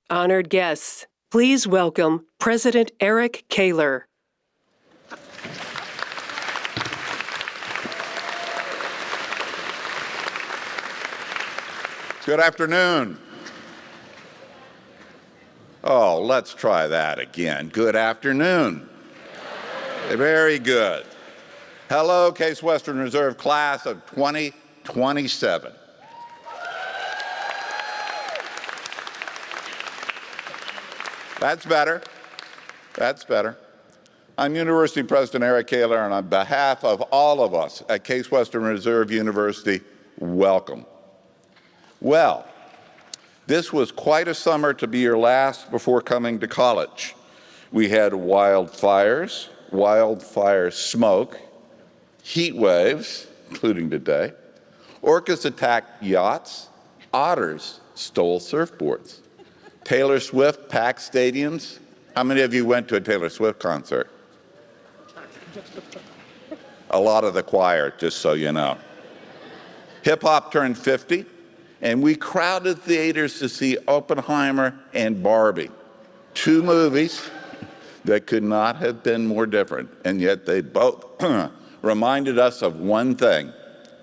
Honored guests, please welcome President Eric Kaler. Good afternoon. Oh, let's try that again. Good afternoon. Very good. Hello, Case Western Reserve class of 2027. That's better. That's better. I'm University President Eric Kaler, and on behalf of all of us at Case Western Reserve University, welcome. Well, this was quite a summer to be your last before coming to college. We had wildfires, wildfire smoke, heat waves, including today. Orcas attacked yachts. Otters stole surfboards. Taylor Swift packed stadiums. How many of you went to a Taylor Swift concert? A lot of the choir, just so you know. Hip-hop turned 50, and we crowded theaters to see Oppenheimer and Barbie, two movies that could not have been more different, and yet they both reminded us of one thing,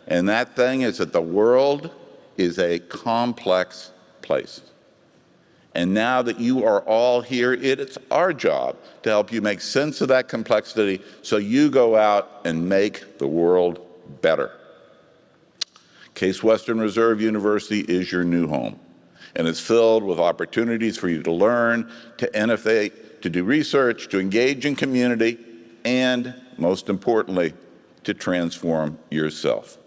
and that thing is that the world is a complex place. And now that you are all here, it's our job to help you make sense of that complexity so you go out and make the world better. Case Western Reserve University is your new home, and it's filled with opportunities for you to learn, to innovate, to do research, to engage in community, and most importantly, to transform yourself.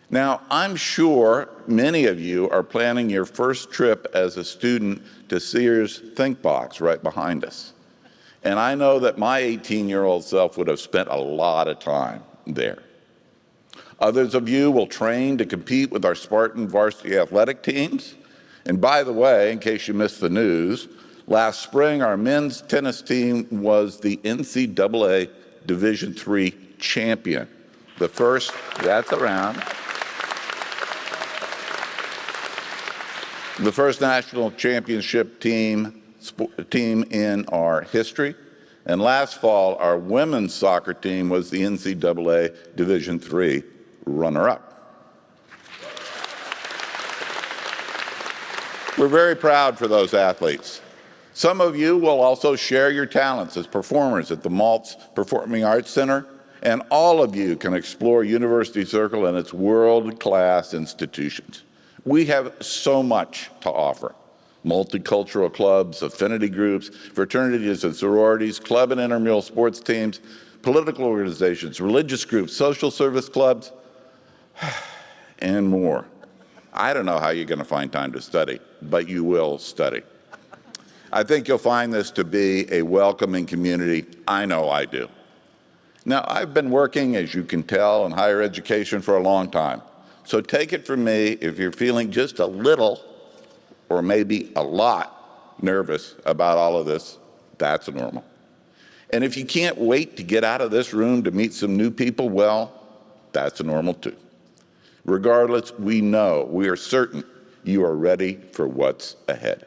Now, I'm sure many of you are planning your first trip as a student to Sears ThinkBox right behind us. And I know that my 18-year-old self would have spent a lot of time there. Others of you will train to compete with our Spartan varsity athletic teams. And by the way, in case you missed the news, last spring our men's tennis team was the NCAA Division III champion. The first, that's around. The first national championship team in our history. And last fall, our women's soccer team was the NCAA Division III runner-up. We're very proud for those athletes. Some of you will also share your talents as performers at the Maltz Performing Arts Center, and all of you can explore University Circle and its world-class institutions. We have so much to offer. Multicultural clubs, affinity groups, fraternities and sororities, club and intramural sports teams, political organizations, religious groups, social service clubs, and more. I don't know how you're going to find time to study, but you will study. I think you'll find this to be a welcoming community. I know I do. Now, I've been working, as you can tell, in higher education for a long time. So take it from me, if you're feeling just a little or maybe a lot nervous about all of this, that's normal. And if you can't wait to get out of this room to meet some new people, well, that's normal too. Regardless, we are certain you are ready for what's ahead.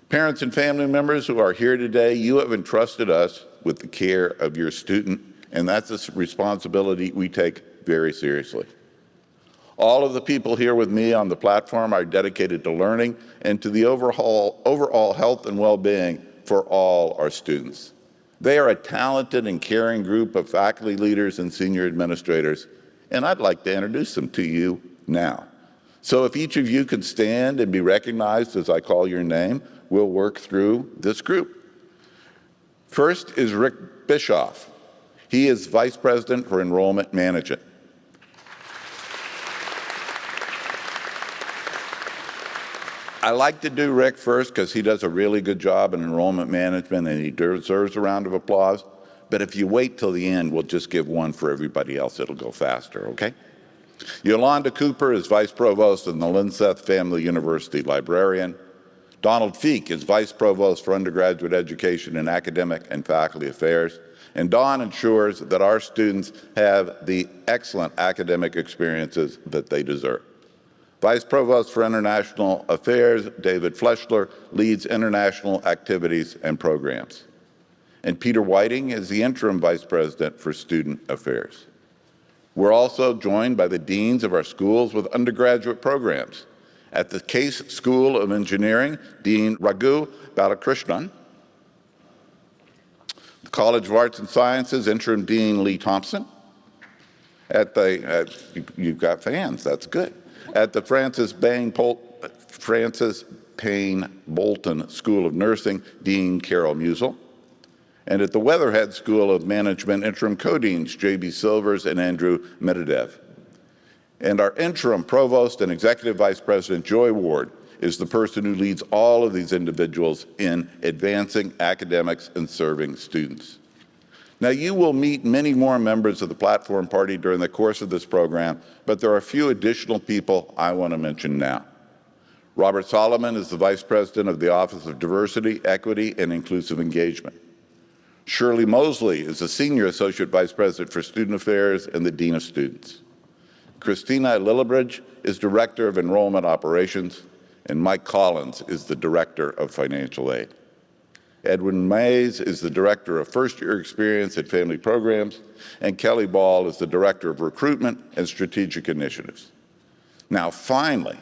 Parents and family members who are here today, you have entrusted us with the care of your student, and that's a responsibility we take very seriously. All of the people here with me on the platform are dedicated to learning and to the overall health and well-being for all our students. They are a talented and caring group of faculty leaders and senior administrators, and I'd like to introduce them to you now. So if each of you could stand and be recognized as I call your name, we'll work through this group. First is Rick Bischoff. He is Vice President for Enrollment Management. I like to do Rick first because he does a really good job in enrollment management and he deserves a round of applause. But if you wait till the end, we'll just give one for everybody else. It'll go faster, okay? Yolanda Cooper is Vice Provost and the Linseth Family University Librarian. Donald Feek is Vice Provost for Undergraduate Education and Academic and Faculty Affairs. And Don ensures that our students have the excellent academic experiences that they deserve. Vice Provost for International Affairs, David Fleschler, leads international activities and programs. And Peter Whiting is the Interim Vice President for Student Affairs. We're also joined by the deans of our schools with undergraduate programs. At the Case School of Engineering, Dean Raghu Balakrishnan. The College of Arts and Sciences, Interim Dean Lee Thompson. You've got fans, that's good. At the Francis Payne Bolton School of Nursing, Dean Carol Musel. And at the Weatherhead School of Management, Interim Co-Deans J.B. Silvers and Andrew Medvedev. And our interim provost and executive vice president, Joy Ward, is the person who leads all of these individuals in advancing academics and serving students. Now, you will meet many more members of the Platform Party during the course of this program, but there are a few additional people I want to mention now. Robert Solomon is the vice president of the Office of Diversity, Equity, and Inclusive Engagement. Shirley Mosley is the Senior Associate Vice President for Student Affairs and the Dean of Students. Christina Lillibridge is Director of Enrollment Operations, and Mike Collins is the Director of Financial Aid. Edwin Mays is the Director of First-Year Experience and Family Programs, and Kelly Ball is the Director of Recruitment and Strategic Initiatives. Now, finally,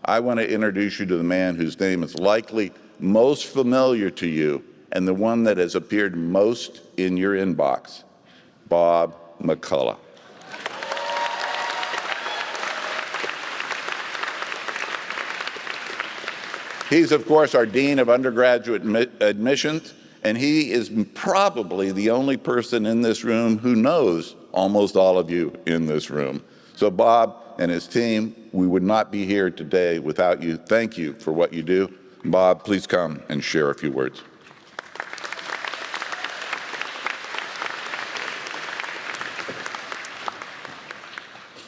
I want to introduce you to the man whose name is likely most familiar to you and the one that has appeared most in your inbox, Bob McCullough. He's, of course, our Dean of Undergraduate Admissions, and he is probably the only person in this room who knows almost all of you in this room. So Bob and his team, we would not be here today without you. Thank you for what you do. Bob, please come and share a few words.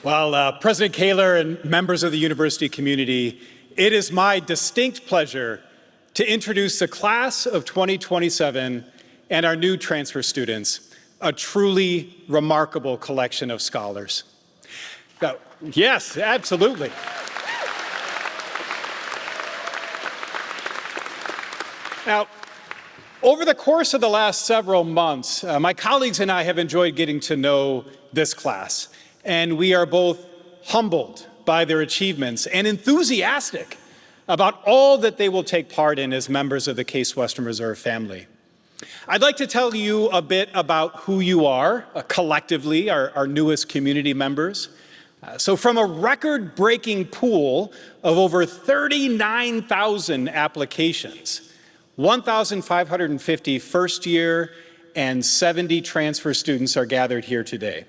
Well, President Kaler and members of the university community, it is my distinct pleasure to introduce the class of 2027 and our new transfer students, a truly remarkable collection of scholars. Now, yes, absolutely. Now, over the course of the last several months, my colleagues and I have enjoyed getting to know this class, and we are both humbled by their achievements and enthusiastic about all that they will take part in as members of the Case Western Reserve family. I'd like to tell you a bit about who you are, collectively, our newest community members. So from a record-breaking pool of over 39,000 applications, 1,550 first-year and 70 transfer students are gathered here today.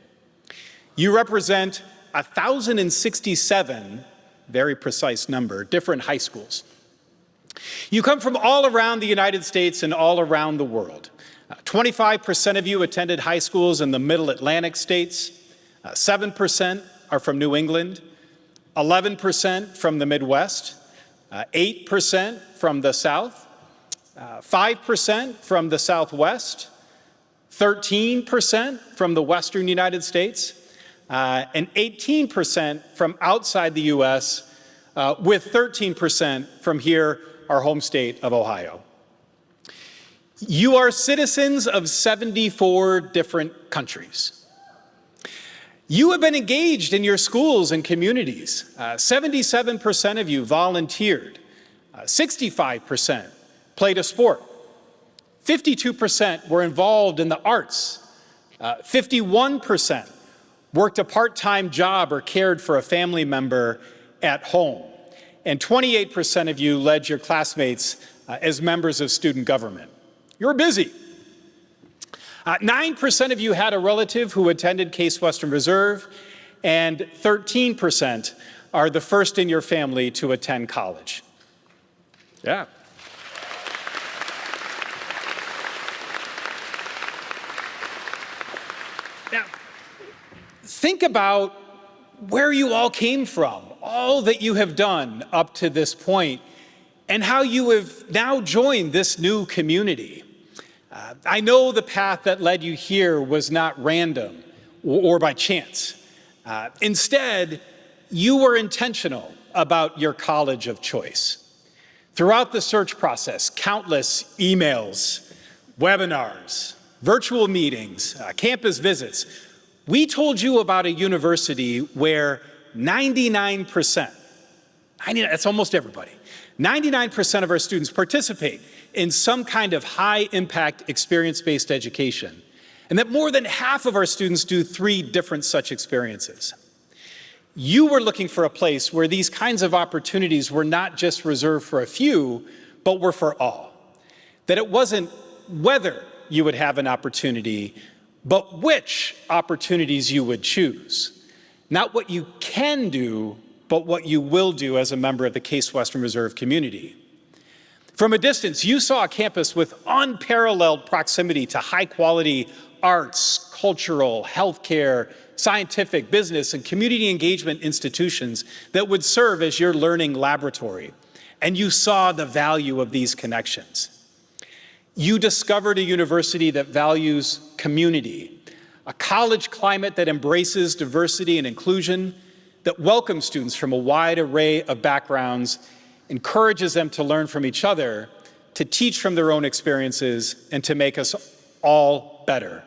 You represent 1,067, very precise number, different high schools. You come from all around the United States and all around the world. 25% of you attended high schools in the Middle Atlantic states, 7% are from New England, 11% from the Midwest, 8% from the South, 5% from the Southwest, 13% from the Western United States, and 18% from outside the U.S., with 13% from here, our home state of Ohio. You are citizens of 74 different countries. You have been engaged in your schools and communities. 77% of you volunteered. 65% played a sport. 52% were involved in the arts. 51% worked a part-time job or cared for a family member at home. And 28% of you led your classmates as members of student government. You're busy. 9% of you had a relative who attended Case Western Reserve, and 13% are the first in your family to attend college. Yeah. Now, think about where you all came from, all that you have done up to this point, and how you have now joined this new community. I know the path that led you here was not random or by chance. Instead, you were intentional about your college of choice. Throughout the search process, countless emails, webinars, virtual meetings, campus visits, we told you about a university where 99%, that's almost everybody, 99% of our students participate in some kind of high-impact experience-based education, and that more than half of our students do 3 different such experiences. You were looking for a place where these kinds of opportunities were not just reserved for a few, but were for all. That it wasn't whether you would have an opportunity, but which opportunities you would choose. Not what you can do, but what you will do as a member of the Case Western Reserve community. From a distance, you saw a campus with unparalleled proximity to high-quality arts, cultural, healthcare, scientific, business, and community engagement institutions that would serve as your learning laboratory. And you saw the value of these connections. You discovered a university that values community, a college climate that embraces diversity and inclusion, that welcomes students from a wide array of backgrounds, encourages them to learn from each other, to teach from their own experiences, and to make us all better.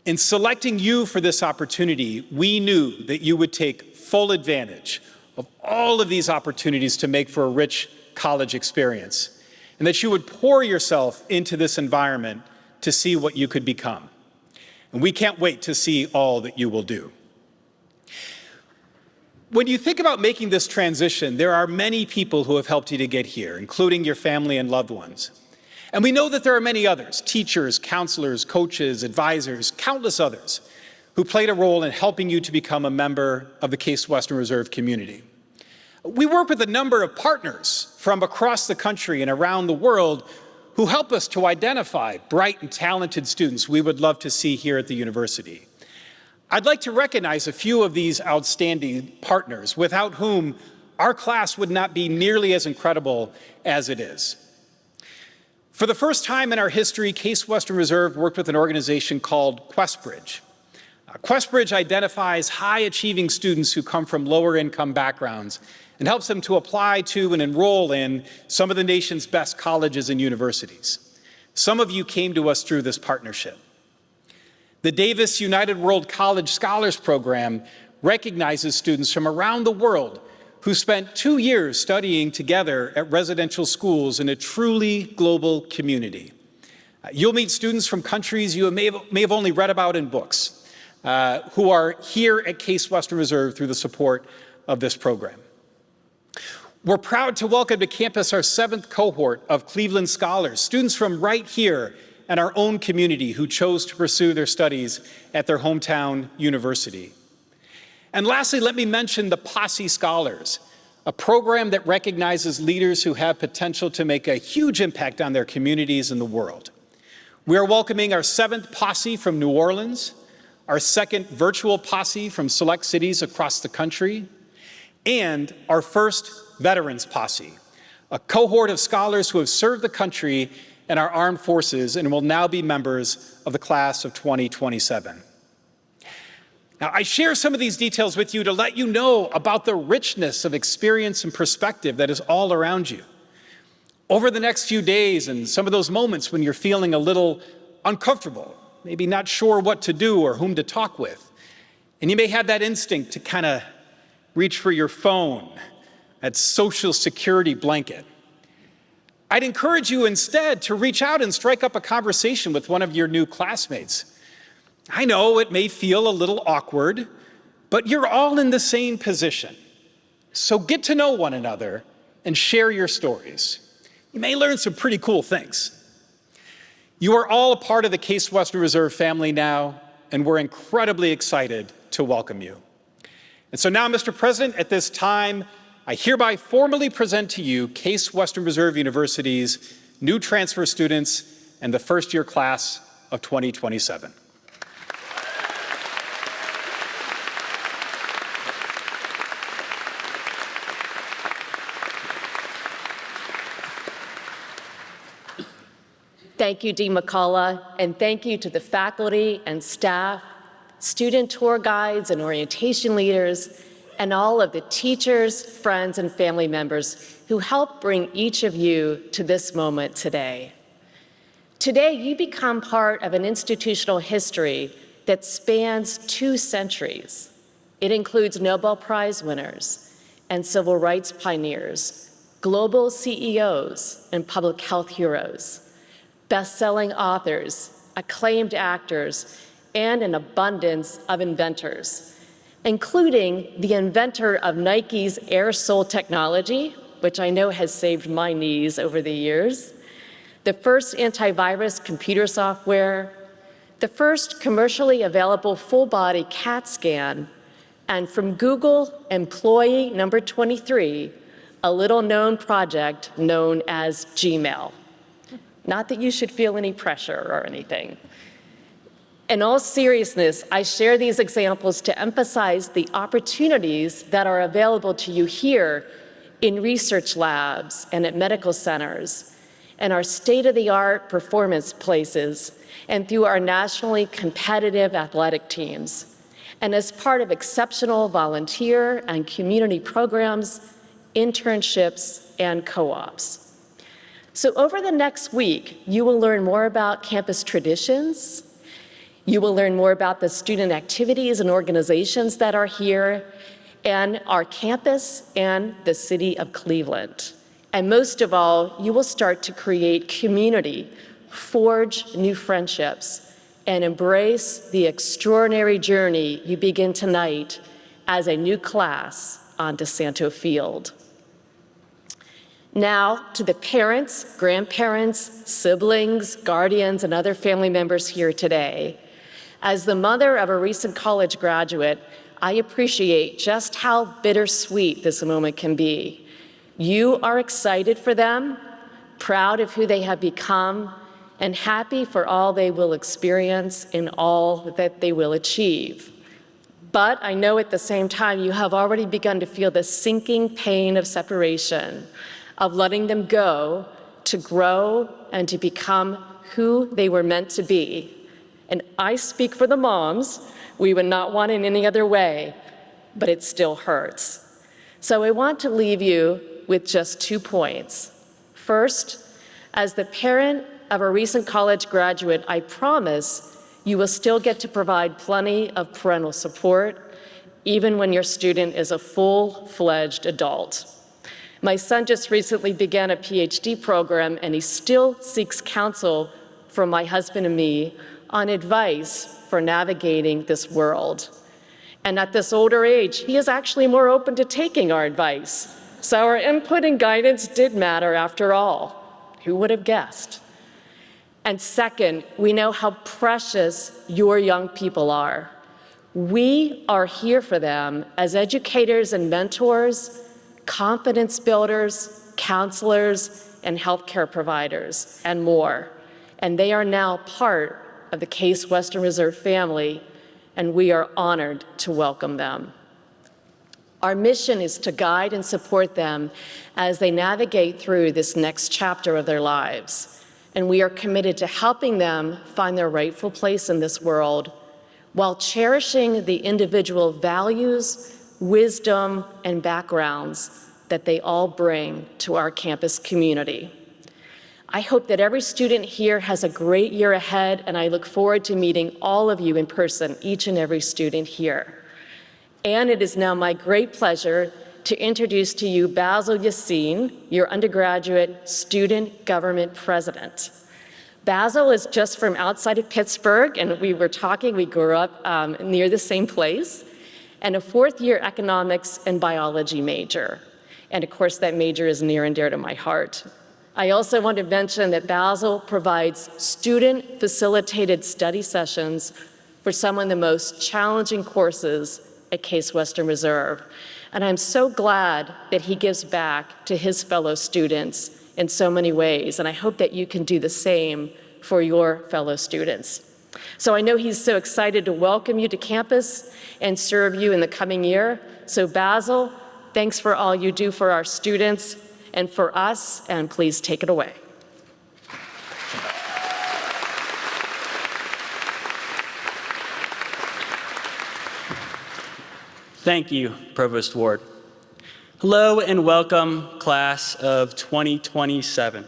In selecting you for this opportunity, we knew that you would take full advantage of all of these opportunities to make for a rich college experience, and that you would pour yourself into this environment to see what you could become. And we can't wait to see all that you will do. When you think about making this transition, there are many people who have helped you to get here, including your family and loved ones. And we know that there are many others, teachers, counselors, coaches, advisors, countless others, who played a role in helping you to become a member of the Case Western Reserve community. We work with a number of partners from across the country and around the world who help us to identify bright and talented students we would love to see here at the university. I'd like to recognize a few of these outstanding partners, without whom our class would not be nearly as incredible as it is. For the first time in our history, Case Western Reserve worked with an organization called QuestBridge. QuestBridge identifies high-achieving students who come from lower-income backgrounds and helps them to apply to and enroll in some of the nation's best colleges and universities. Some of you came to us through this partnership. The Davis United World College Scholars Program recognizes students from around the world who spent 2 years studying together at residential schools in a truly global community. You'll meet students from countries you may have only read about in books, who are here at Case Western Reserve through the support of this program. We're proud to welcome to campus our 7th cohort of Cleveland Scholars, students from right here and our own community who chose to pursue their studies at their hometown university. And lastly, let me mention the Posse Scholars, a program that recognizes leaders who have potential to make a huge impact on their communities and the world. We are welcoming our 7th Posse from New Orleans, our 2nd virtual Posse from select cities across the country, and our 1st Veterans Posse, a cohort of scholars who have served the country and our armed forces and will now be members of the class of 2027. Now, I share some of these details with you to let you know about the richness of experience and perspective that is all around you. Over the next few days and some of those moments when you're feeling a little uncomfortable, maybe not sure what to do or whom to talk with, and you may have that instinct to kind of reach for your phone, that social security blanket, I'd encourage you instead to reach out and strike up a conversation with one of your new classmates. I know it may feel a little awkward, but you're all in the same position. So get to know one another and share your stories. You may learn some pretty cool things. You are all a part of the Case Western Reserve family now, and we're incredibly excited to welcome you. And so now, Mr. President, at this time, I hereby formally present to you Case Western Reserve University's new transfer students and the first-year class of 2027. Thank you, Dean McCullough, and thank you to the faculty and staff, student tour guides and orientation leaders, and all of the teachers, friends, and family members who helped bring each of you to this moment today. Today, you become part of an institutional history that spans 2 centuries. It includes Nobel Prize winners and civil rights pioneers, global CEOs and public health heroes, best-selling authors, acclaimed actors, and an abundance of inventors, including the inventor of Nike's Air Sole technology, which I know has saved my knees over the years, the first antivirus computer software, the first commercially available full-body CAT scan, and from Google, employee number 23, a little-known project known as Gmail. Not that you should feel any pressure or anything. In all seriousness, I share these examples to emphasize the opportunities that are available to you here in research labs and at medical centers, and our state-of-the-art performance places, and through our nationally competitive athletic teams, and as part of exceptional volunteer and community programs, internships, and co-ops. So over the next week, you will learn more about campus traditions. You will learn more about the student activities and organizations that are here, and our campus and the city of Cleveland. And most of all, you will start to create community, forge new friendships, and embrace the extraordinary journey you begin tonight as a new class on DeSanto Field. Now, to the parents, grandparents, siblings, guardians, and other family members here today, as the mother of a recent college graduate, I appreciate just how bittersweet this moment can be. You are excited for them, proud of who they have become, and happy for all they will experience and all that they will achieve. But I know at the same time you have already begun to feel the sinking pain of separation, of letting them go to grow and to become who they were meant to be. And I speak for the moms. We would not want it in any other way, but it still hurts. So I want to leave you with just 2 points. First, as the parent of a recent college graduate, I promise you will still get to provide plenty of parental support, even when your student is a full-fledged adult. My son just recently began a PhD program, and he still seeks counsel from my husband and me on advice for navigating this world. And at this older age, he is actually more open to taking our advice. So our input and guidance did matter after all. Who would have guessed? And second, we know how precious your young people are. We are here for them as educators and mentors, confidence builders, counselors, and healthcare providers, and more. And they are now part of the Case Western Reserve family, and we are honored to welcome them. Our mission is to guide and support them as they navigate through this next chapter of their lives. And we are committed to helping them find their rightful place in this world while cherishing the individual values, wisdom, and backgrounds that they all bring to our campus community. I hope that every student here has a great year ahead, and I look forward to meeting all of you in person, each and every student here. And it is now my great pleasure to introduce to you Basil Yassin, your undergraduate student government president. Basil is just from outside of Pittsburgh, and we grew up near the same place, and a 4th-year economics and biology major. And of course, that major is near and dear to my heart. I also want to mention that Basil provides student-facilitated study sessions for some of the most challenging courses at Case Western Reserve. And I'm so glad that he gives back to his fellow students in so many ways, and I hope that you can do the same for your fellow students. So I know he's so excited to welcome you to campus and serve you in the coming year. So Basil, thanks for all you do for our students and for us, and please take it away. Thank you, Provost Ward. Hello and welcome, class of 2027.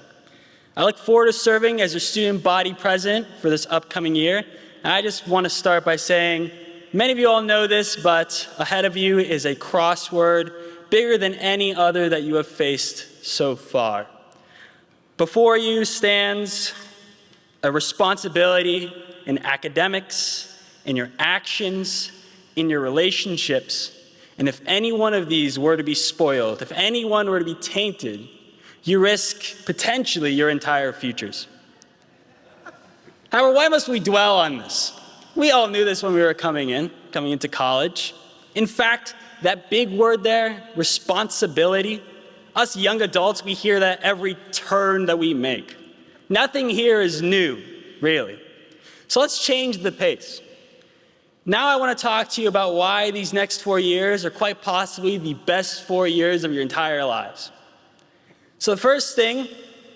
I look forward to serving as your student body president for this upcoming year. And I just want to start by saying, many of you all know this, but ahead of you is a crossword bigger than any other that you have faced so far. Before you stands a responsibility in academics, in your actions, in your relationships. And if any one of these were to be spoiled, if anyone were to be tainted, you risk potentially your entire futures. However, why must we dwell on this? We all knew this when we were coming into college. In fact, that big word there, responsibility, us young adults, we hear that every turn that we make. Nothing here is new, really. So let's change the pace. Now I want to talk to you about why these next 4 years are quite possibly the best 4 years of your entire lives. So the first thing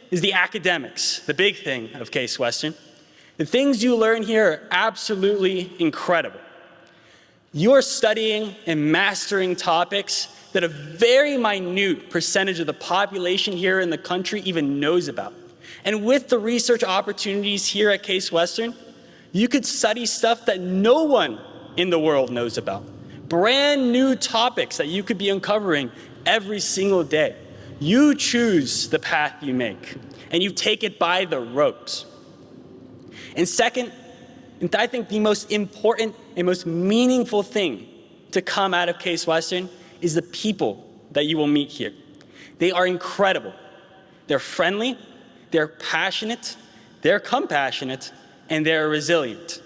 is the academics, the big thing of Case Western. The things you learn here are absolutely incredible. You are studying and mastering topics that a very minute percentage of the population here in the country even knows about. And with the research opportunities here at Case Western, you could study stuff that no one in the world knows about. Brand new topics that you could be uncovering every single day. You choose the path you make, and you take it by the ropes. And second, and I think the most important and most meaningful thing to come out of Case Western is the people that you will meet here. They are incredible. They're friendly, they're passionate, they're compassionate, and they're resilient.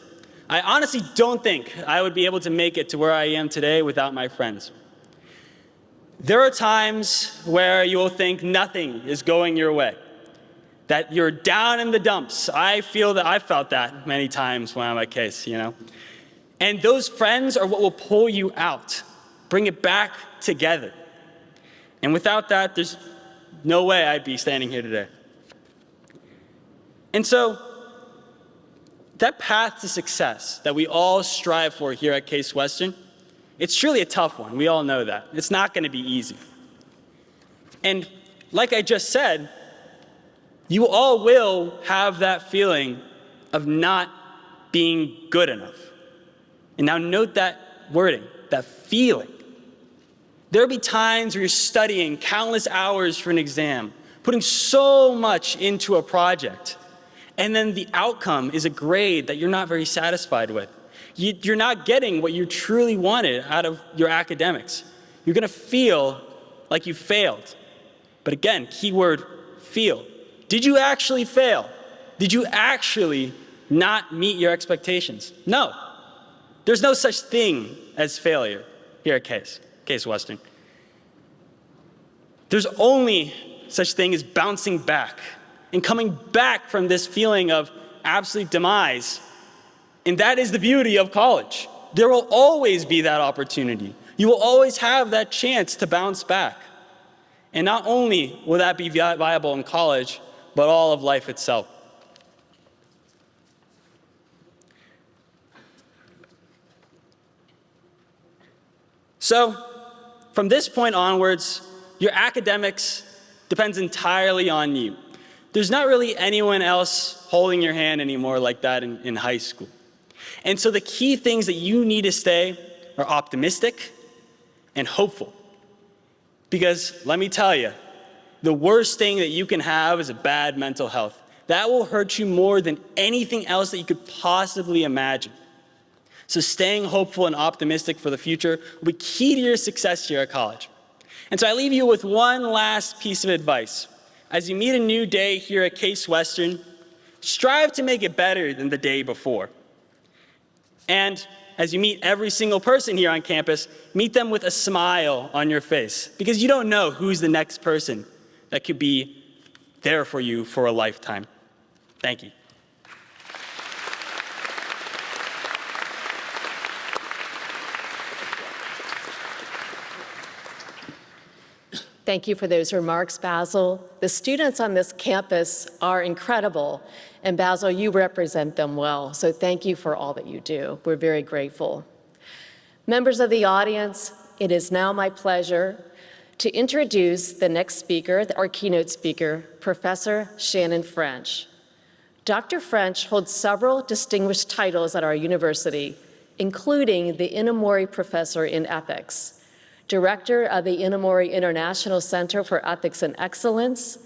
I honestly don't think I would be able to make it to where I am today without my friends. There are times where you will think nothing is going your way, that you're down in the dumps. I felt that many times when I'm at Case, And those friends are what will pull you out, bring it back together. And without that, there's no way I'd be standing here today. And so, that path to success that we all strive for here at Case Western, it's truly a tough one. We all know that. It's not going to be easy. And like I just said, you all will have that feeling of not being good enough. And now note that wording, that feeling. There'll be times where you're studying countless hours for an exam, putting so much into a project, and then the outcome is a grade that you're not very satisfied with. You're not getting what you truly wanted out of your academics. You're going to feel like you failed. But again, keyword feel. Did you actually fail? Did you actually not meet your expectations? No. There's no such thing as failure here at Case Western. There's only such thing as bouncing back and coming back from this feeling of absolute demise. And that is the beauty of college. There will always be that opportunity. You will always have that chance to bounce back. And not only will that be viable in college, but all of life itself. So, from this point onwards, your academics depends entirely on you. There's not really anyone else holding your hand anymore like that in high school. And so the key things that you need to stay are optimistic and hopeful. Because let me tell you, the worst thing that you can have is a bad mental health. That will hurt you more than anything else that you could possibly imagine. So staying hopeful and optimistic for the future will be key to your success here at college. And so I leave you with one last piece of advice. As you meet a new day here at Case Western, strive to make it better than the day before. And as you meet every single person here on campus, meet them with a smile on your face, because you don't know who's the next person that could be there for you for a lifetime. Thank you. Thank you for those remarks, Basil. The students on this campus are incredible, and Basil, you represent them well, so thank you for all that you do. We're very grateful. Members of the audience, it is now my pleasure to introduce the next speaker, our keynote speaker, Professor Shannon French. Dr. French holds several distinguished titles at our university, including the Inamori Professor in Ethics, Director of the Inamori International Center for Ethics and Excellence,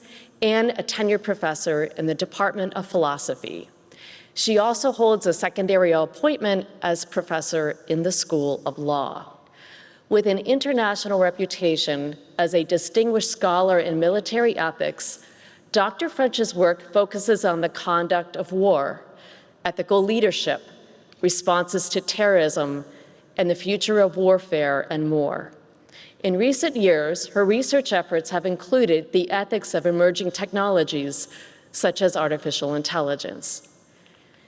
and a tenured professor in the Department of Philosophy. She also holds a secondary appointment as professor in the School of Law. With an international reputation as a distinguished scholar in military ethics, Dr. French's work focuses on the conduct of war, ethical leadership, responses to terrorism, and the future of warfare, and more. In recent years, her research efforts have included the ethics of emerging technologies, such as artificial intelligence.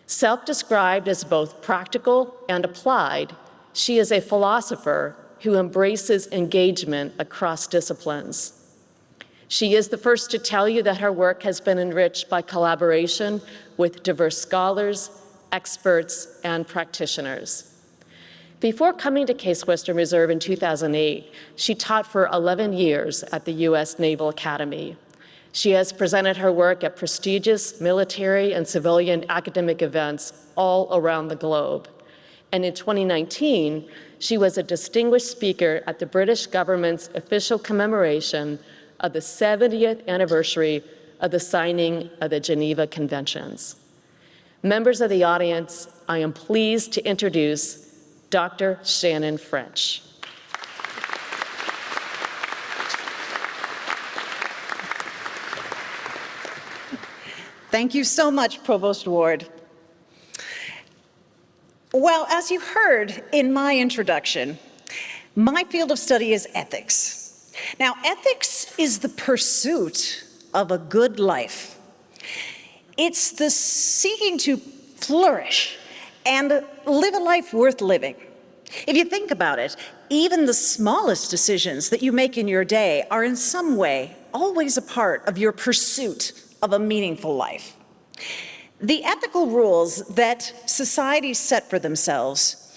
Self-described as both practical and applied, she is a philosopher who embraces engagement across disciplines. She is the first to tell you that her work has been enriched by collaboration with diverse scholars, experts, and practitioners. Before coming to Case Western Reserve in 2008, she taught for 11 years at the U.S. Naval Academy. She has presented her work at prestigious military and civilian academic events all around the globe. And in 2019, she was a distinguished speaker at the British government's official commemoration of the 70th anniversary of the signing of the Geneva Conventions. Members of the audience, I am pleased to introduce Dr. Shannon French. Thank you so much, Provost Ward. Well, as you heard in my introduction, my field of study is ethics. Now, ethics is the pursuit of a good life. It's the seeking to flourish and live a life worth living. If you think about it, even the smallest decisions that you make in your day are in some way always a part of your pursuit of a meaningful life. The ethical rules that societies set for themselves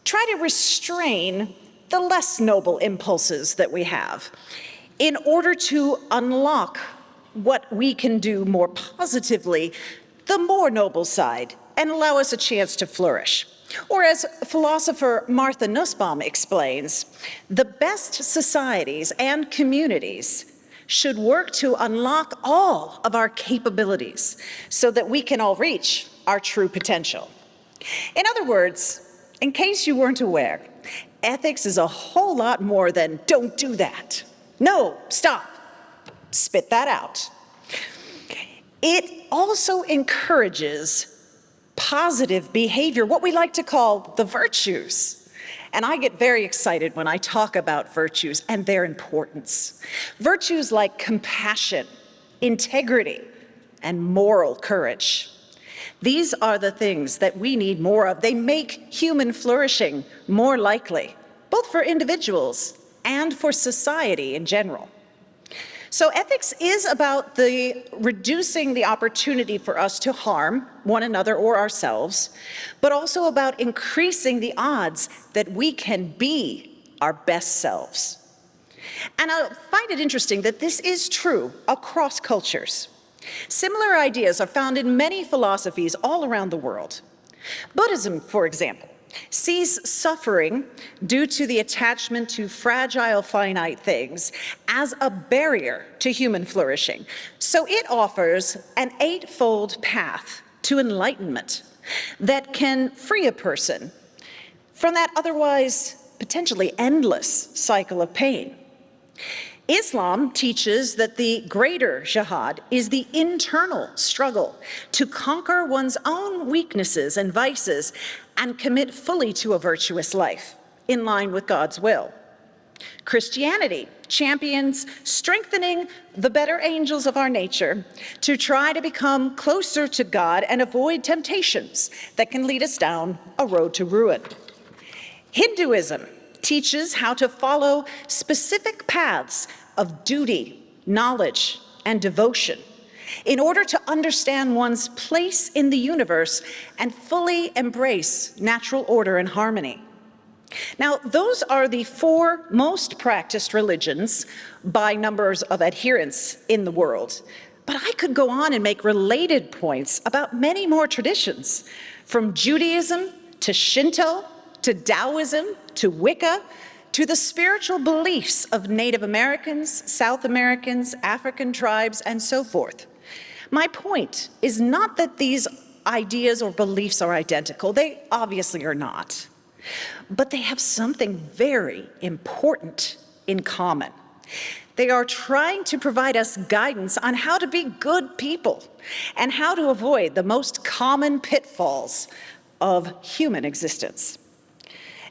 try to restrain the less noble impulses that we have in order to unlock what we can do more positively, the more noble side, and allow us a chance to flourish. Or as philosopher Martha Nussbaum explains, the best societies and communities should work to unlock all of our capabilities so that we can all reach our true potential. In other words, in case you weren't aware, ethics is a whole lot more than don't do that. No, stop, spit that out. It also encourages positive behavior, what we like to call the virtues. And I get very excited when I talk about virtues and their importance. Virtues like compassion, integrity, and moral courage. These are the things that we need more of. They make human flourishing more likely, both for individuals and for society in general. So ethics is about reducing the opportunity for us to harm one another or ourselves, but also about increasing the odds that we can be our best selves. And I find it interesting that this is true across cultures. Similar ideas are found in many philosophies all around the world. Buddhism, for example, sees suffering due to the attachment to fragile, finite things as a barrier to human flourishing. So it offers an eightfold path to enlightenment that can free a person from that otherwise potentially endless cycle of pain. Islam teaches that the greater jihad is the internal struggle to conquer one's own weaknesses and vices and commit fully to a virtuous life in line with God's will. Christianity champions strengthening the better angels of our nature to try to become closer to God and avoid temptations that can lead us down a road to ruin. Hinduism teaches how to follow specific paths of duty, knowledge, and devotion in order to understand one's place in the universe and fully embrace natural order and harmony. Now, those are the 4 most practiced religions by numbers of adherents in the world. But I could go on and make related points about many more traditions, from Judaism to Shinto to Taoism to Wicca to the spiritual beliefs of Native Americans, South Americans, African tribes, and so forth. My point is not that these ideas or beliefs are identical. They obviously are not. But they have something very important in common. They are trying to provide us guidance on how to be good people and how to avoid the most common pitfalls of human existence.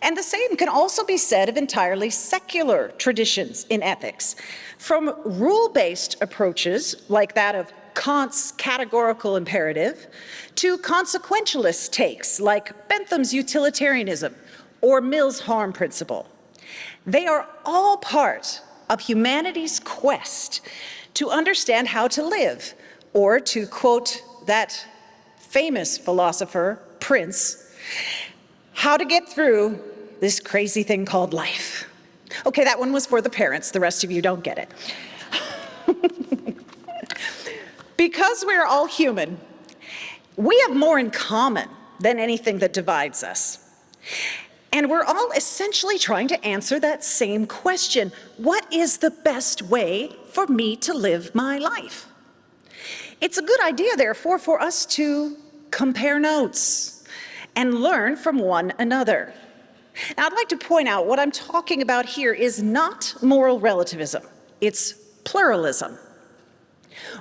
And the same can also be said of entirely secular traditions in ethics, from rule-based approaches like that of Kant's categorical imperative to consequentialist takes like Bentham's utilitarianism or Mill's harm principle. They are all part of humanity's quest to understand how to live, or to quote that famous philosopher, Prince, how to get through this crazy thing called life. Okay, that one was for the parents. The rest of you don't get it. Because we're all human, we have more in common than anything that divides us. And we're all essentially trying to answer that same question: what is the best way for me to live my life? It's a good idea, therefore, for us to compare notes and learn from one another. Now, I'd like to point out what I'm talking about here is not moral relativism, it's pluralism.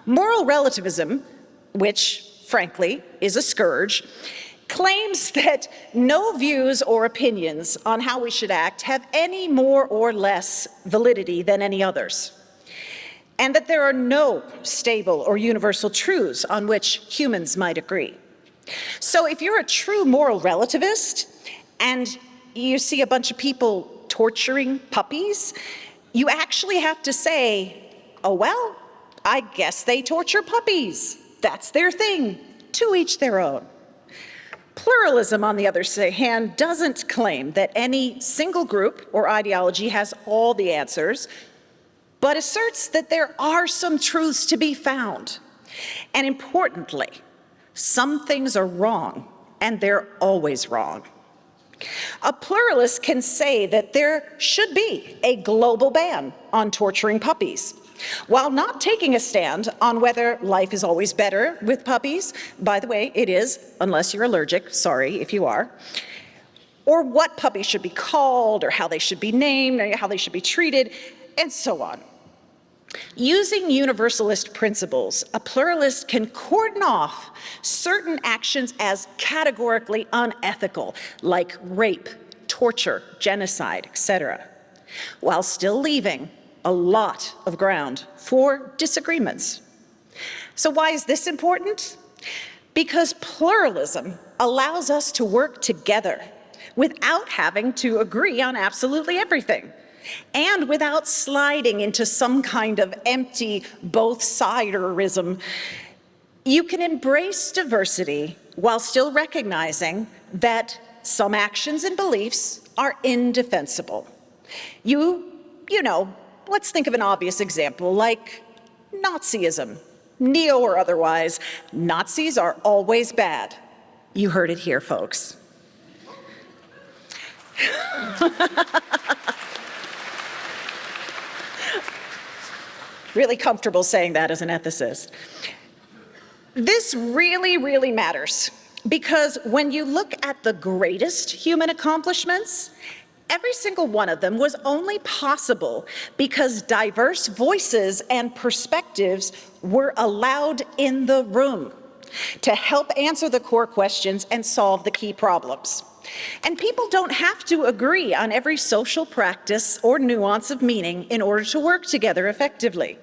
Moral relativism, which, frankly, is a scourge, claims that no views or opinions on how we should act have any more or less validity than any others, and that there are no stable or universal truths on which humans might agree. So if you're a true moral relativist and you see a bunch of people torturing puppies, you actually have to say, oh, well, I guess they torture puppies. That's their thing. To each their own. Pluralism, on the other hand, doesn't claim that any single group or ideology has all the answers, but asserts that there are some truths to be found. And importantly, some things are wrong, and they're always wrong. A pluralist can say that there should be a global ban on torturing puppies, while not taking a stand on whether life is always better with puppies. By the way, it is, unless you're allergic, sorry if you are, or what puppies should be called, or how they should be named, or how they should be treated, and so on. Using universalist principles, a pluralist can cordon off certain actions as categorically unethical, like rape, torture, genocide, etc., while still leaving a lot of ground for disagreements. So why is this important? Because pluralism allows us to work together without having to agree on absolutely everything, and without sliding into some kind of empty both-siderism. You can embrace diversity while still recognizing that some actions and beliefs are indefensible. You know, let's think of an obvious example, like Nazism. Neo or otherwise, Nazis are always bad. You heard it here, folks. Really comfortable saying that as an ethicist. This really, really matters, because when you look at the greatest human accomplishments, every single one of them was only possible because diverse voices and perspectives were allowed in the room to help answer the core questions and solve the key problems. And people don't have to agree on every social practice or nuance of meaning in order to work together effectively.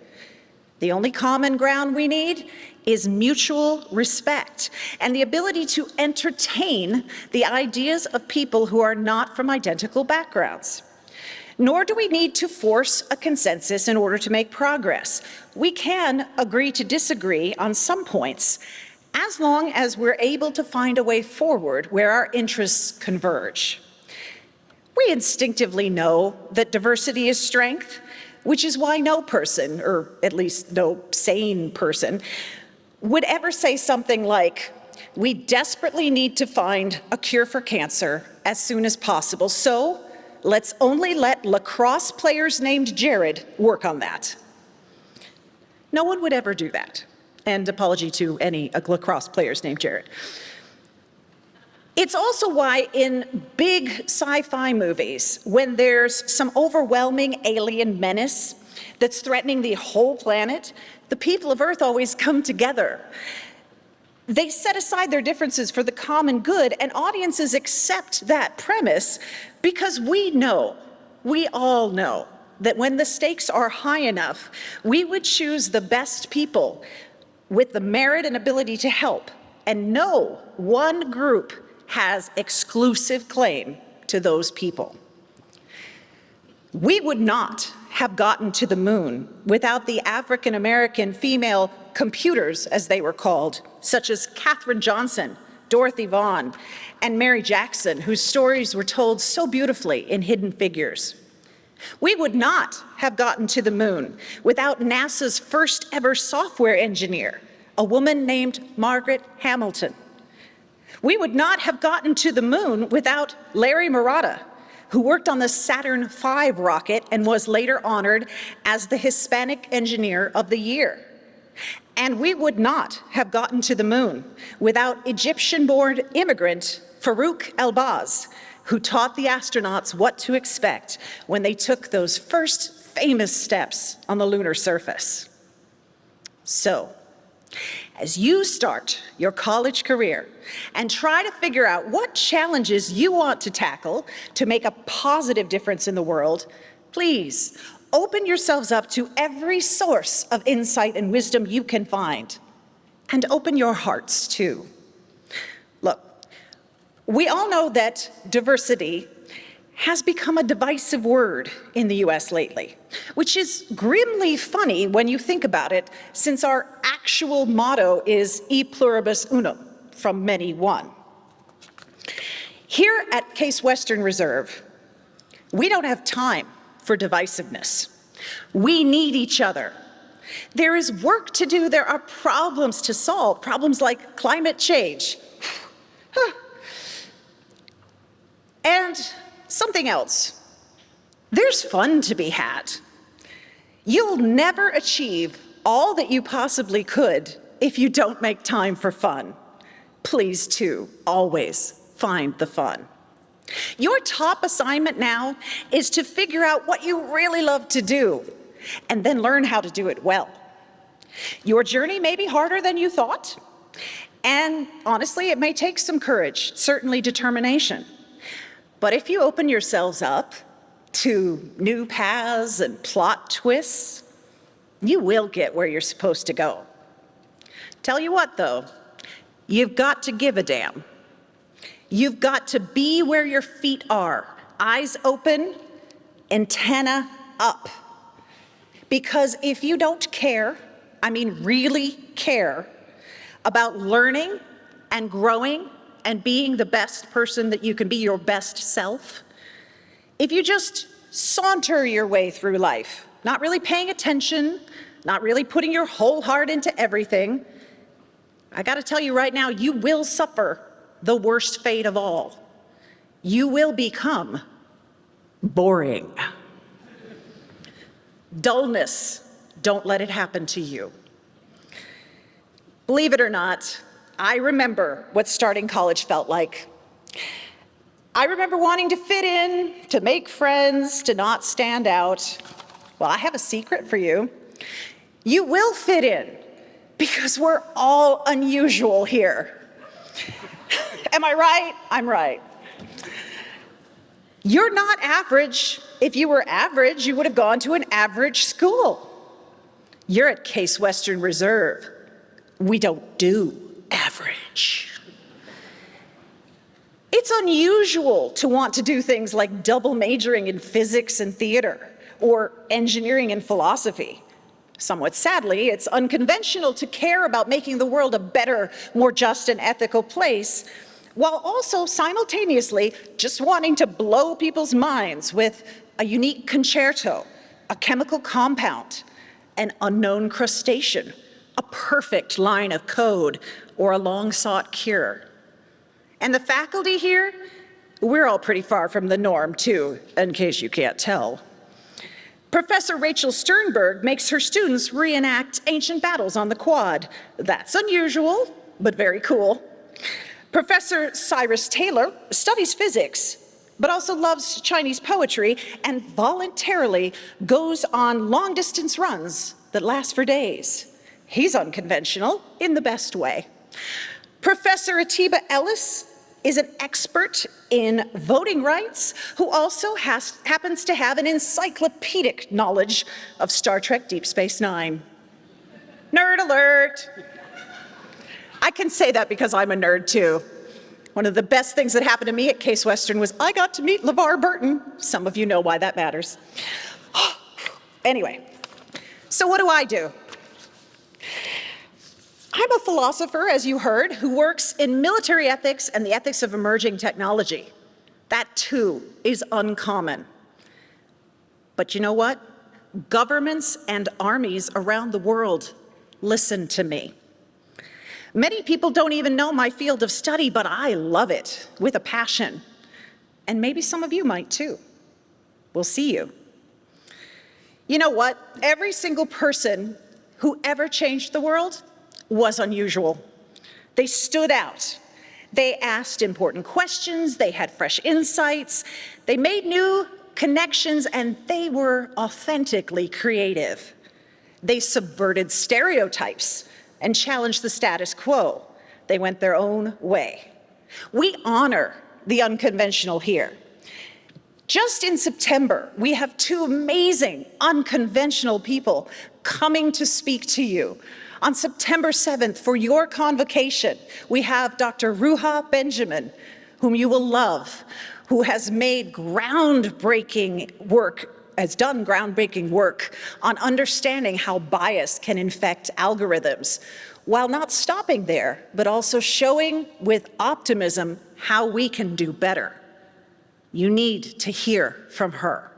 The only common ground we need is mutual respect and the ability to entertain the ideas of people who are not from identical backgrounds. Nor do we need to force a consensus in order to make progress. We can agree to disagree on some points, as long as we're able to find a way forward where our interests converge. We instinctively know that diversity is strength, which is why no person, or at least no sane person, would ever say something like, "We desperately need to find a cure for cancer as soon as possible, so let's only let lacrosse players named Jared work on that." No one would ever do that. And apology to any lacrosse players named Jared. It's also why in big sci-fi movies, when there's some overwhelming alien menace that's threatening the whole planet, the people of Earth always come together. They set aside their differences for the common good, and audiences accept that premise because we all know, that when the stakes are high enough, we would choose the best people with the merit and ability to help, and no one group has exclusive claim to those people. We would not have gotten to the moon without the African-American female computers, as they were called, such as Katherine Johnson, Dorothy Vaughan, and Mary Jackson, whose stories were told so beautifully in Hidden Figures. We would not have gotten to the moon without NASA's first ever software engineer, a woman named Margaret Hamilton. We would not have gotten to the moon without Larry Murata, who worked on the Saturn V rocket and was later honored as the Hispanic Engineer of the Year. And we would not have gotten to the moon without Egyptian-born immigrant Farouk Elbaz, who taught the astronauts what to expect when they took those first famous steps on the lunar surface. So, as you start your college career and try to figure out what challenges you want to tackle to make a positive difference in the world, please open yourselves up to every source of insight and wisdom you can find. And open your hearts too. Look, we all know that diversity has become a divisive word in the US lately, which is grimly funny when you think about it, since our actual motto is E pluribus unum, from many one. Here at Case Western Reserve, we don't have time for divisiveness. We need each other. There is work to do, there are problems to solve, problems like climate change. And something else. There's fun to be had. You'll never achieve all that you possibly could if you don't make time for fun. Please, too, always find the fun. Your top assignment now is to figure out what you really love to do and then learn how to do it well. Your journey may be harder than you thought, and honestly, it may take some courage, certainly determination. But if you open yourselves up to new paths and plot twists, you will get where you're supposed to go. Tell you what, though, you've got to give a damn. You've got to be where your feet are, eyes open, antenna up. Because if you don't care, I mean really care, about learning and growing and being the best person that you can be, your best self, if you just saunter your way through life, not really paying attention, not really putting your whole heart into everything, I gotta tell you right now, you will suffer the worst fate of all. You will become boring. Dullness, don't let it happen to you. Believe it or not, I remember what starting college felt like. I remember wanting to fit in, to make friends, to not stand out. Well, I have a secret for you. You will fit in, because we're all unusual here. Am I right? I'm right. You're not average. If you were average, you would have gone to an average school. You're at Case Western Reserve. We don't do average. It's unusual to want to do things like double majoring in physics and theater, or engineering and philosophy. Somewhat sadly, it's unconventional to care about making the world a better, more just and ethical place, while also simultaneously just wanting to blow people's minds with a unique concerto, a chemical compound, an unknown crustacean, a perfect line of code, or a long-sought cure. And the faculty here, we're all pretty far from the norm too, in case you can't tell. Professor Rachel Sternberg makes her students reenact ancient battles on the quad. That's unusual, but very cool. Professor Cyrus Taylor studies physics, but also loves Chinese poetry and voluntarily goes on long-distance runs that last for days. He's unconventional in the best way. Professor Atiba Ellis is an expert in voting rights who also happens to have an encyclopedic knowledge of Star Trek Deep Space Nine. Nerd alert! I can say that because I'm a nerd too. One of the best things that happened to me at Case Western was I got to meet LeVar Burton. Some of you know why that matters. Anyway, so what do? I'm a philosopher, as you heard, who works in military ethics and the ethics of emerging technology. That too is uncommon. But you know what? Governments and armies around the world listen to me. Many people don't even know my field of study, but I love it with a passion. And maybe some of you might too. We'll see you. You know what? Every single person who ever changed the world was unusual. They stood out. They asked important questions, they had fresh insights, they made new connections, and they were authentically creative. They subverted stereotypes and challenged the status quo. They went their own way. We honor the unconventional here. Just in September, we have two amazing unconventional people coming to speak to you. On September 7th, for your convocation, we have Dr. Ruha Benjamin, whom you will love, who has made groundbreaking work, has done groundbreaking work on understanding how bias can infect algorithms, while not stopping there, but also showing with optimism how we can do better. You need to hear from her.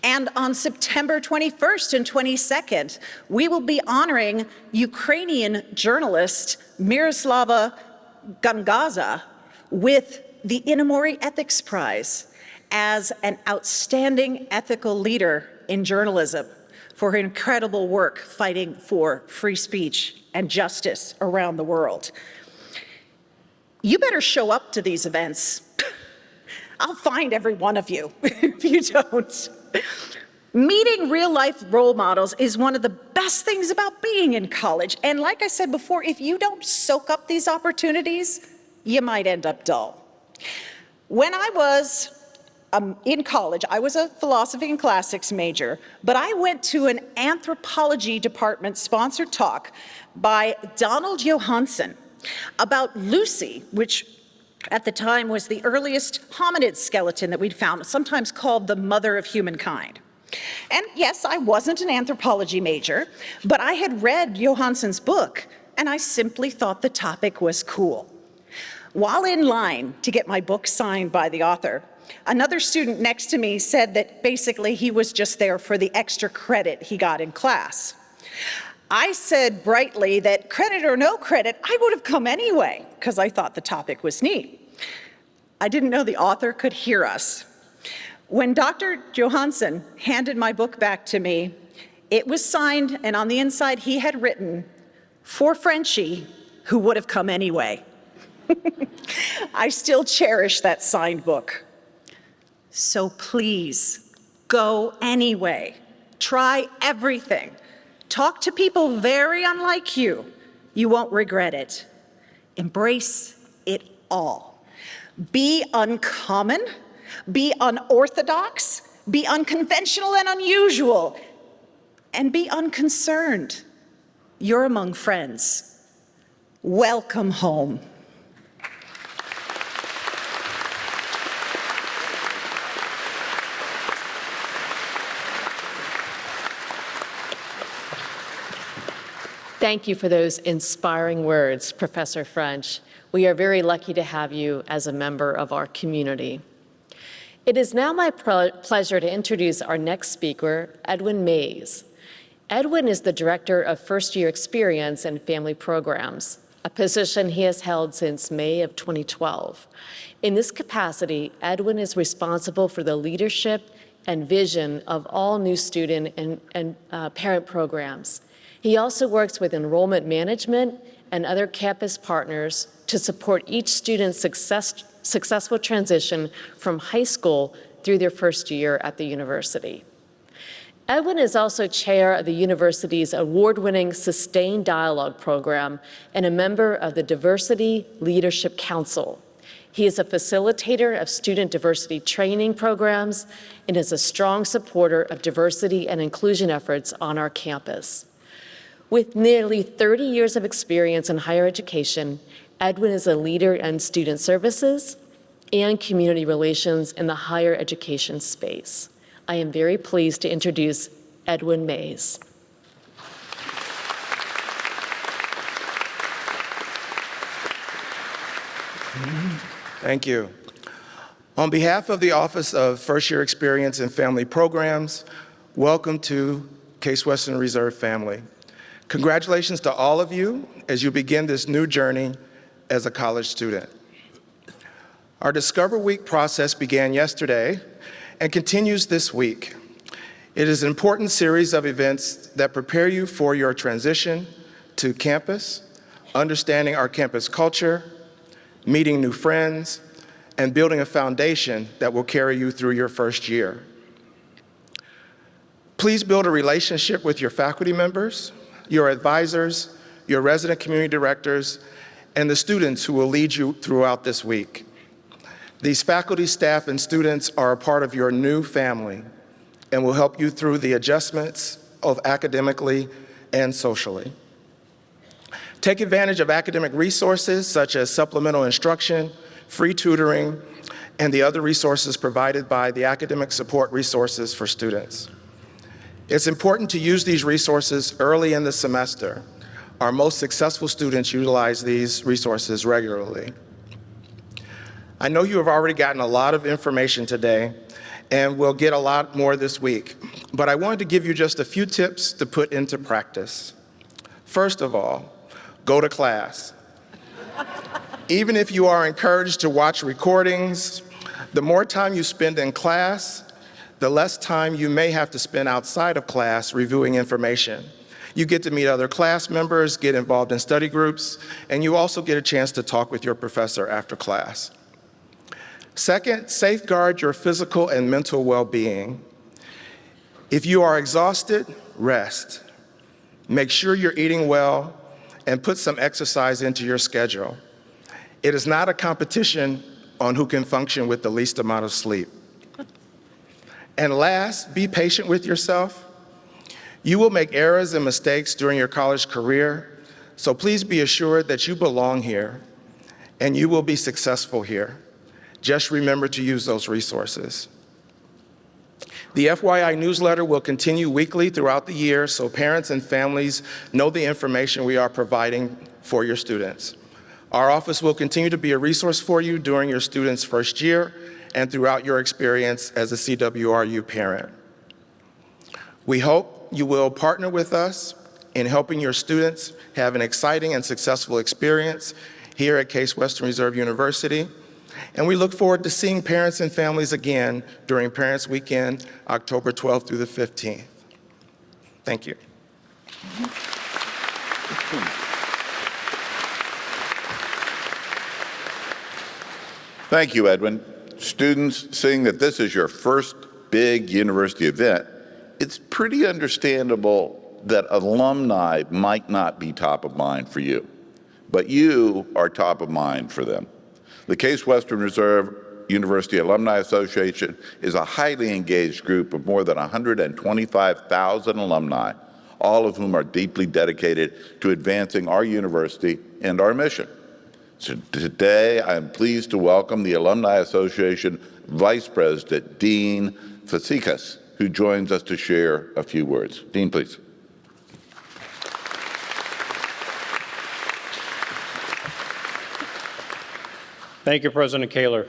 And on September 21st and 22nd, we will be honoring Ukrainian journalist Miroslava Gongadze with the Inamori Ethics Prize as an outstanding ethical leader in journalism for her incredible work fighting for free speech and justice around the world. You better show up to these events. I'll find every one of you if you don't. Meeting real-life role models is one of the best things about being in college. And like I said before, if you don't soak up these opportunities, you might end up dull. When I was in college, I was a philosophy and classics major, but I went to an anthropology department sponsored talk by Donald Johanson about Lucy, which at the time was the earliest hominid skeleton that we'd found, sometimes called the mother of humankind. And yes, I wasn't an anthropology major, but I had read Johansson's book, and I simply thought the topic was cool. While in line to get my book signed by the author, another student next to me said that basically he was just there for the extra credit he got in class. I said brightly that credit or no credit, I would have come anyway, because I thought the topic was neat. I didn't know the author could hear us. When Dr. Johansson handed my book back to me, it was signed, and on the inside he had written, "For Frenchie, who would have come anyway." I still cherish that signed book. So please, go anyway. Try everything. Talk to people very unlike you. You won't regret it. Embrace it all. Be uncommon, be unorthodox, be unconventional and unusual, and be unconcerned. You're among friends. Welcome home. Thank you for those inspiring words, Professor French. We are very lucky to have you as a member of our community. It is now my pleasure to introduce our next speaker, Edwin Mays. Edwin is the Director of First Year Experience and Family Programs, a position he has held since May of 2012. In this capacity, Edwin is responsible for the leadership and vision of all new student and parent programs. He also works with enrollment management and other campus partners to support each student's successful transition from high school through their first year at the university. Edwin is also chair of the university's award-winning Sustained Dialogue program and a member of the Diversity Leadership Council. He is a facilitator of student diversity training programs and is a strong supporter of diversity and inclusion efforts on our campus. With nearly 30 years of experience in higher education, Edwin is a leader in student services and community relations in the higher education space. I am very pleased to introduce Edwin Mays. Thank you. On behalf of the Office of First Year Experience and Family Programs, welcome to Case Western Reserve family. Congratulations to all of you as you begin this new journey as a college student. Our Discover Week process began yesterday and continues this week. It is an important series of events that prepare you for your transition to campus, understanding our campus culture, meeting new friends, and building a foundation that will carry you through your first year. Please build a relationship with your faculty members, your advisors, your resident community directors, and the students who will lead you throughout this week. These faculty, staff, and students are a part of your new family and will help you through the adjustments of academically and socially. Take advantage of academic resources such as supplemental instruction, free tutoring, and the other resources provided by the Academic Support Resources for Students. It's important to use these resources early in the semester. Our most successful students utilize these resources regularly. I know you have already gotten a lot of information today, and we'll get a lot more this week, but I wanted to give you just a few tips to put into practice. First of all, go to class. Even if you are encouraged to watch recordings, the more time you spend in class, the less time you may have to spend outside of class reviewing information. You get to meet other class members, get involved in study groups, and you also get a chance to talk with your professor after class. Second, safeguard your physical and mental well-being. If you are exhausted, rest. Make sure you're eating well and put some exercise into your schedule. It is not a competition on who can function with the least amount of sleep. And last, be patient with yourself. You will make errors and mistakes during your college career, so please be assured that you belong here and you will be successful here. Just remember to use those resources. The FYI newsletter will continue weekly throughout the year so parents and families know the information we are providing for your students. Our office will continue to be a resource for you during your students' first year and throughout your experience as a CWRU parent. We hope you will partner with us in helping your students have an exciting and successful experience here at Case Western Reserve University. And we look forward to seeing parents and families again during Parents Weekend, October 12th through the 15th. Thank you. Thank you, Edwin. Students, seeing that this is your first big university event, it's pretty understandable that alumni might not be top of mind for you, but you are top of mind for them. The Case Western Reserve University Alumni Association is a highly engaged group of more than 125,000 alumni, all of whom are deeply dedicated to advancing our university and our mission. So today, I am pleased to welcome the Alumni Association Vice President, Dean Fazekas, who joins us to share a few words. Dean, please. Thank you, President Kaler.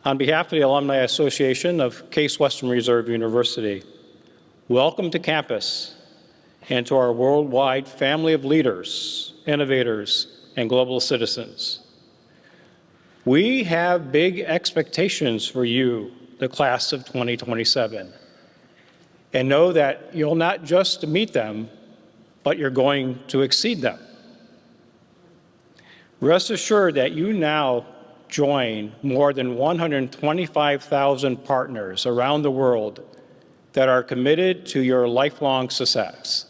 On behalf of the Alumni Association of Case Western Reserve University, welcome to campus and to our worldwide family of leaders, innovators, and global citizens. We have big expectations for you, the class of 2027, and know that you'll not just meet them, but you're going to exceed them. Rest assured that you now join more than 125,000 partners around the world that are committed to your lifelong success.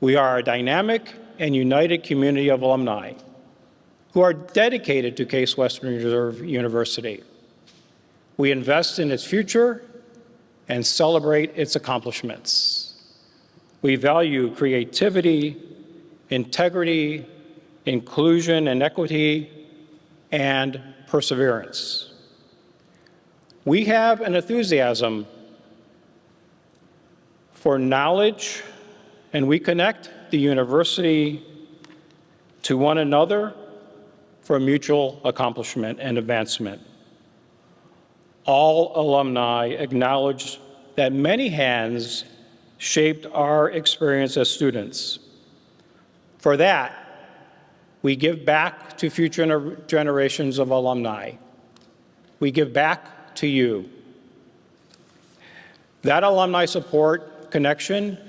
We are a dynamic and united community of alumni who are dedicated to Case Western Reserve University. We invest in its future and celebrate its accomplishments. We value creativity, integrity, inclusion and equity, and perseverance. We have an enthusiasm for knowledge, and we connect the university to one another for mutual accomplishment and advancement. All alumni acknowledge that many hands shaped our experience as students. For that, we give back to future generations of alumni. We give back to you. That alumni support connection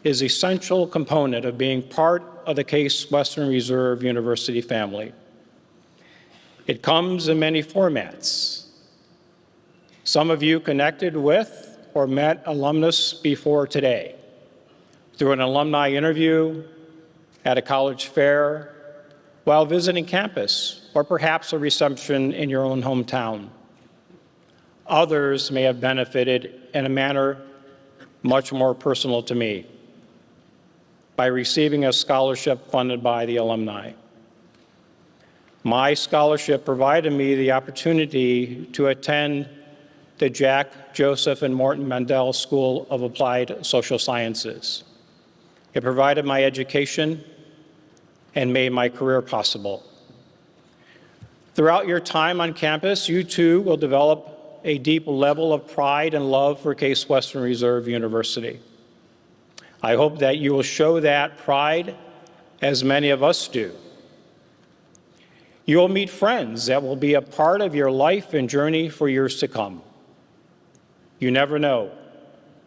is an essential component of being part of the Case Western Reserve University family. It comes in many formats. Some of you connected with or met alumnus before today, through an alumni interview, at a college fair, while visiting campus, or perhaps a reception in your own hometown. Others may have benefited in a manner much more personal to me, by receiving a scholarship funded by the alumni. My scholarship provided me the opportunity to attend the Jack, Joseph, and Morton Mandel School of Applied Social Sciences. It provided my education and made my career possible. Throughout your time on campus, you too will develop a deep level of pride and love for Case Western Reserve University. I hope that you will show that pride as many of us do. You will meet friends that will be a part of your life and journey for years to come. You never know.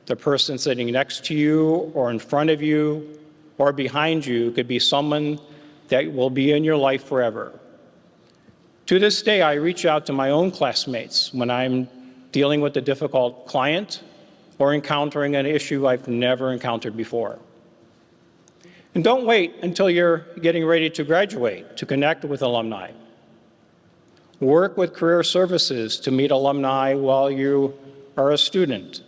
The person sitting next to you or in front of you or behind you could be someone that will be in your life forever. To this day, I reach out to my own classmates when I'm dealing with a difficult client or encountering an issue I've never encountered before. And don't wait until you're getting ready to graduate to connect with alumni. Work with career services to meet alumni while you are a student.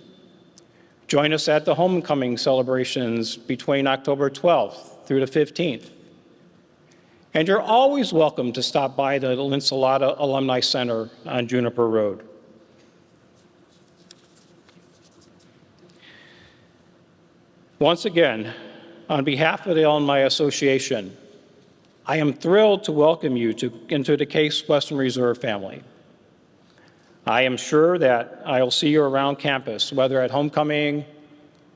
Join us at the homecoming celebrations between October 12th through the 15th. And you're always welcome to stop by the Linsalata Alumni Center on Juniper Road. Once again, on behalf of the Alumni Association, I am thrilled to welcome you into the Case Western Reserve family. I am sure that I'll see you around campus, whether at homecoming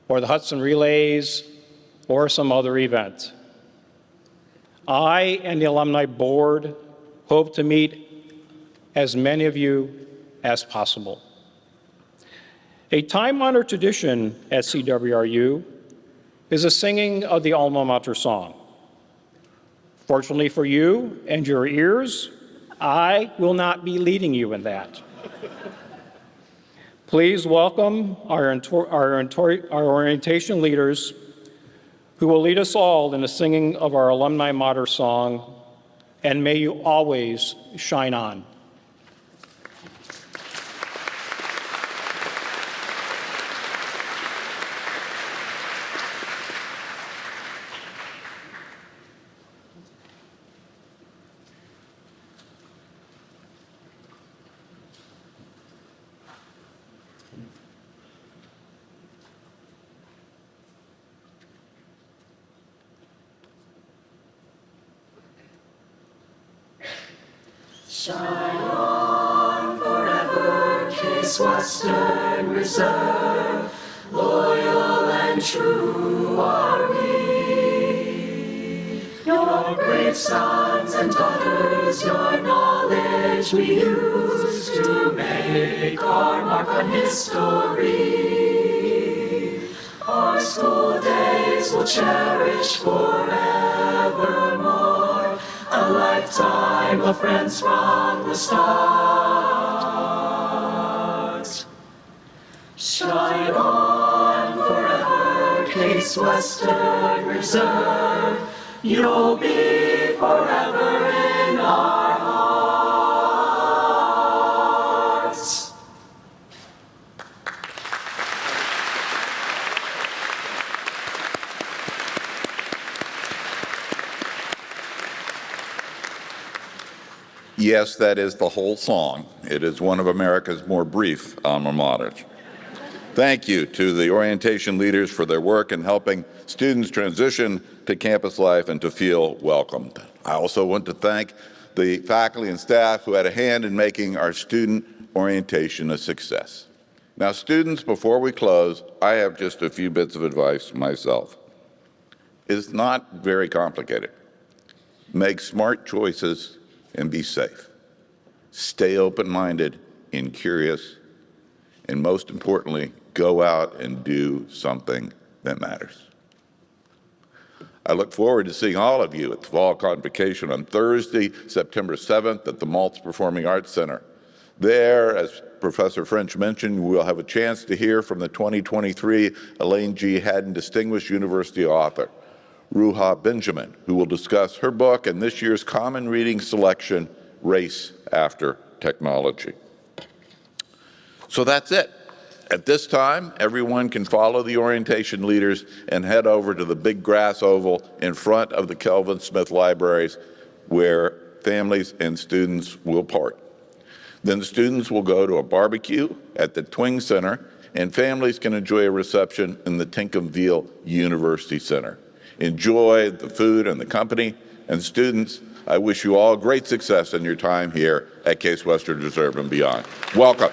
or the Hudson Relays or some other event. I and the Alumni Board hope to meet as many of you as possible. A time-honored tradition at CWRU is the singing of the alma mater song. Fortunately for you and your ears, I will not be leading you in that. Please welcome our orientation leaders who will lead us all in the singing of our alumni mater song, and may you always shine on. Shine on forever, Case Western Reserve, loyal and true are we. Your brave sons and daughters, your knowledge we use to make our mark on history. Our school days will cherish forevermore, a lifetime of friends from the start. Shine on forever, Case Western Reserve, you'll be forever in our hearts. Yes, that is the whole song. It is one of America's more brief alma maters. Thank you to the orientation leaders for their work in helping students transition to campus life and to feel welcomed. I also want to thank the faculty and staff who had a hand in making our student orientation a success. Now, students, before we close, I have just a few bits of advice myself. It's not very complicated. Make smart choices and be safe. Stay open-minded and curious, and most importantly, go out and do something that matters. I look forward to seeing all of you at the Fall Convocation on Thursday, September 7th at the Maltz Performing Arts Center. There, as Professor French mentioned, we'll have a chance to hear from the 2023 Elaine G. Haddon Distinguished University Author, Ruha Benjamin, who will discuss her book and this year's common reading selection, Race After Technology. So that's it. At this time, everyone can follow the orientation leaders and head over to the big grass oval in front of the Kelvin Smith Libraries where families and students will part. Then the students will go to a barbecue at the Twing Center, and families can enjoy a reception in the Tinkham-Veal University Center. Enjoy the food and the company, and students, I wish you all great success in your time here at Case Western Reserve and beyond. Welcome.